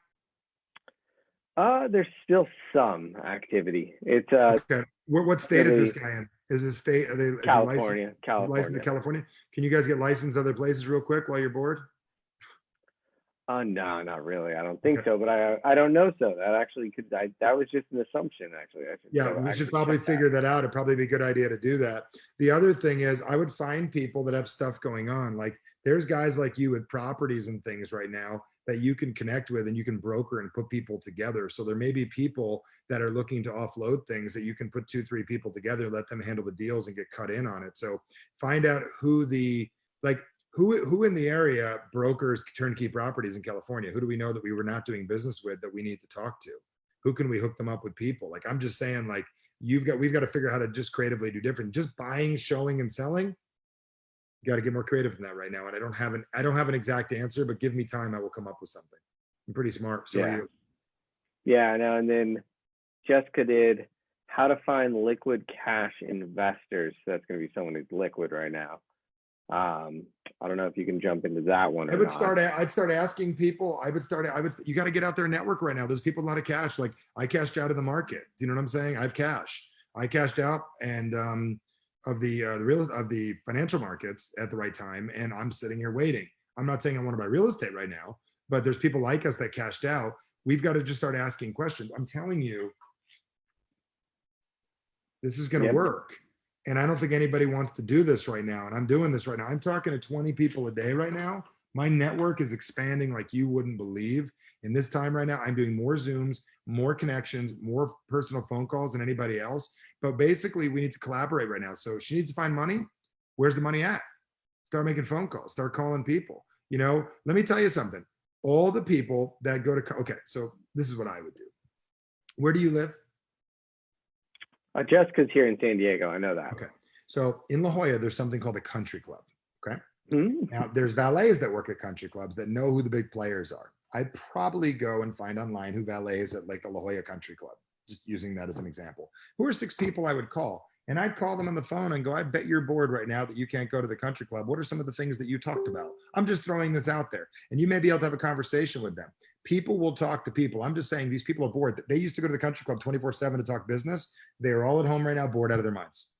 [SPEAKER 1] There's still some activity. It's
[SPEAKER 2] okay. What state is this guy in? Is his state,
[SPEAKER 1] California?
[SPEAKER 2] Licensed in California? Can you guys get licensed other places real quick while you're bored?
[SPEAKER 1] No, not really. I don't think so, but I don't know. So that actually could, that was just an assumption, actually.
[SPEAKER 2] We should probably figure that out. It'd probably be a good idea to do that. The other thing is, I would find people that have stuff going on. Like there's guys like you with properties and things right now that you can connect with, and you can broker and put people together. So there may be people that are looking to offload things that you can put 2-3 people together, let them handle the deals and get cut in on it. So find out who in the area brokers turnkey properties in California. Who do we know that we were not doing business with that we need to talk to? Who can we hook them up with people? Like, I'm just saying, like, we've got to figure out how to just creatively do different. Just buying, showing, and selling. You got to get more creative than that right now. And I don't have an exact answer, but give me time. I will come up with something. I'm pretty smart. So are you.
[SPEAKER 1] Yeah, I know. And then Jessica did how to find liquid cash investors. So that's going to be someone who's liquid right now. I don't know if you can jump into that one. I'd
[SPEAKER 2] start asking people. You got to get out there and network right now. There's people with a lot of cash. Like I cashed out of the market. Do you know what I'm saying? I have cash. I cashed out and of the financial markets at the right time, and I'm sitting here waiting. I'm not saying I want to buy real estate right now, but there's people like us that cashed out. We've got to just start asking questions. I'm telling you, this is going to work. And I don't think anybody wants to do this right now. And I'm doing this right now. I'm talking to 20 people a day right now. My network is expanding like you wouldn't believe. In this time right now, I'm doing more Zooms, more connections, more personal phone calls than anybody else. But basically, we need to collaborate right now. So she needs to find money. Where's the money at? Start making phone calls. Start calling people. You know, let me tell you something. All the people that go to, okay, so this is what I would do. Where do you live?
[SPEAKER 1] Jessica's here in San Diego. I know that.
[SPEAKER 2] Okay. So in La Jolla, there's something called a country club. Okay.
[SPEAKER 1] Mm-hmm.
[SPEAKER 2] Now there's valets that work at country clubs that know who the big players are. I'd probably go and find online who valets at like the La Jolla Country Club, just using that as an example. Who are 6 people I would call? And I'd call them on the phone and go, I bet you're bored right now that you can't go to the country club. What are some of the things that you talked about? I'm just throwing this out there. And you may be able to have a conversation with them. People will talk to people. I'm just saying these people are bored. They used to go to the country club 24/7 to talk business. They are all at home right now, bored out of their minds.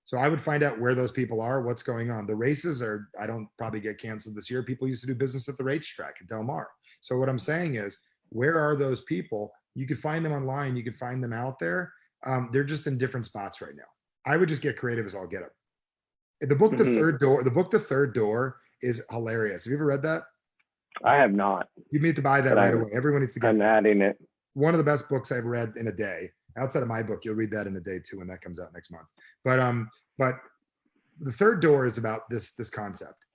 [SPEAKER 2] So I would find out where those people are, what's going on. The races are, I don't probably get canceled this year. People used to do business at the racetrack at Del Mar. So what I'm saying is, where are those people? You could find them online. You could find them out there. They're just in different spots right now. I would just get creative as all get up. The book, The Third Door, The Third Door is hilarious. Have you ever read that?
[SPEAKER 1] I have not.
[SPEAKER 2] You need to buy that right away. Everyone needs to get
[SPEAKER 1] I'm
[SPEAKER 2] that.
[SPEAKER 1] adding it.
[SPEAKER 2] One of the best books I've read in a day. Outside of my book, you'll read that in a day too when that comes out next month. But The Third Door is about this concept.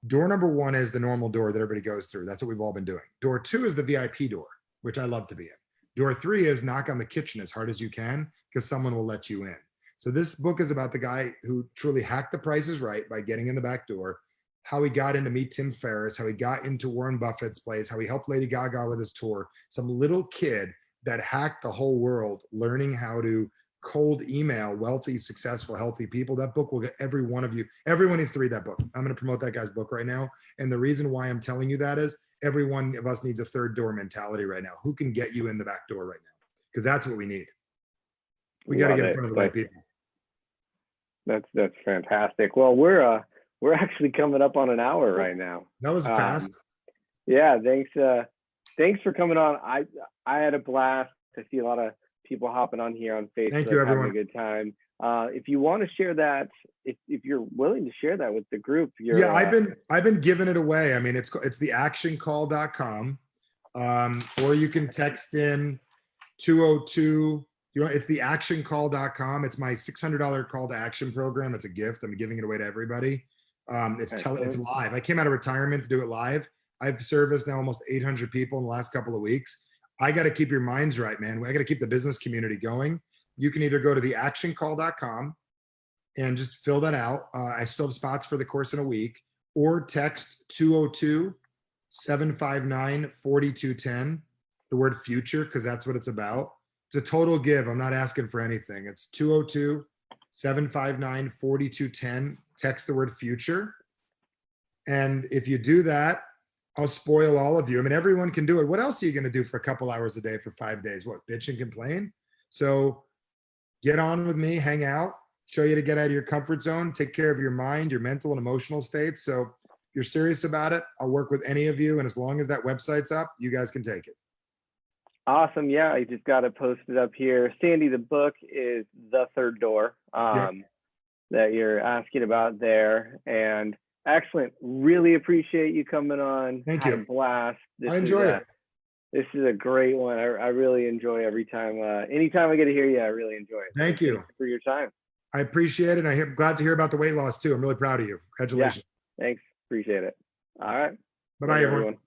[SPEAKER 2] Door number one is the normal door that everybody goes through. That's what we've all been doing. Door two is the VIP door, which I love to be in. Door three is knock on the kitchen as hard as you can because someone will let you in. So this book is about the guy who truly hacked the prices right by getting in the back door, how he got in to meet Tim Ferriss, how he got into Warren Buffett's place, how he helped Lady Gaga with his tour. Some little kid that hacked the whole world, learning how to cold email wealthy, successful, healthy people. That book will get every one of you. Everyone needs to read that book. I'm going to promote that guy's book right now. And the reason why I'm telling you that is every one of us needs a third door mentality right now. Who can get you in the back door right now? Because that's what we need. We got to get in front of the right people.
[SPEAKER 1] That's fantastic. Well, we're actually coming up on an hour right now.
[SPEAKER 2] That was fast.
[SPEAKER 1] Yeah, thanks for coming on. I had a blast. I see a lot of people hopping on here on Facebook.
[SPEAKER 2] Thank you, everyone.
[SPEAKER 1] Having a good time. If you want to share that, if you're willing to share that with the group,
[SPEAKER 2] I've been giving it away. I mean, it's theactioncall.com, or you can text in 202. It's theactioncall.com. It's my $600 call to action program. It's a gift. I'm giving it away to everybody. It's live. I came out of retirement to do it live. I've serviced now almost 800 people in the last couple of weeks. I got to keep your minds right, man. I got to keep the business community going. You can either go to theactioncall.com and just fill that out. I still have spots for the course in a week, or text 202-759-4210, the word future, because that's what it's about. It's a total give. I'm not asking for anything. It's 202-759-4210. Text the word future. And if you do that, I'll spoil all of you. I mean, everyone can do it. What else are you going to do for a couple hours a day for 5 days? What, bitch and complain? So get on with me, hang out, show you to get out of your comfort zone, take care of your mind, your mental and emotional states. So if you're serious about it, I'll work with any of you. And as long as that website's up, you guys can take it.
[SPEAKER 1] Awesome. Yeah, I just got it posted up here. Sandy, the book is The Third Door that you're asking about there. And excellent. Really appreciate you coming on.
[SPEAKER 2] Thank
[SPEAKER 1] Had
[SPEAKER 2] you.
[SPEAKER 1] a blast.
[SPEAKER 2] I enjoy it.
[SPEAKER 1] This is a great one. I really enjoy every time. Anytime I get to hear you, I really enjoy it.
[SPEAKER 2] Thank you
[SPEAKER 1] for your time.
[SPEAKER 2] I appreciate it. I'm glad to hear about the weight loss too. I'm really proud of you. Congratulations.
[SPEAKER 1] Yeah, thanks. Appreciate it. All right.
[SPEAKER 2] Bye-bye, everyone.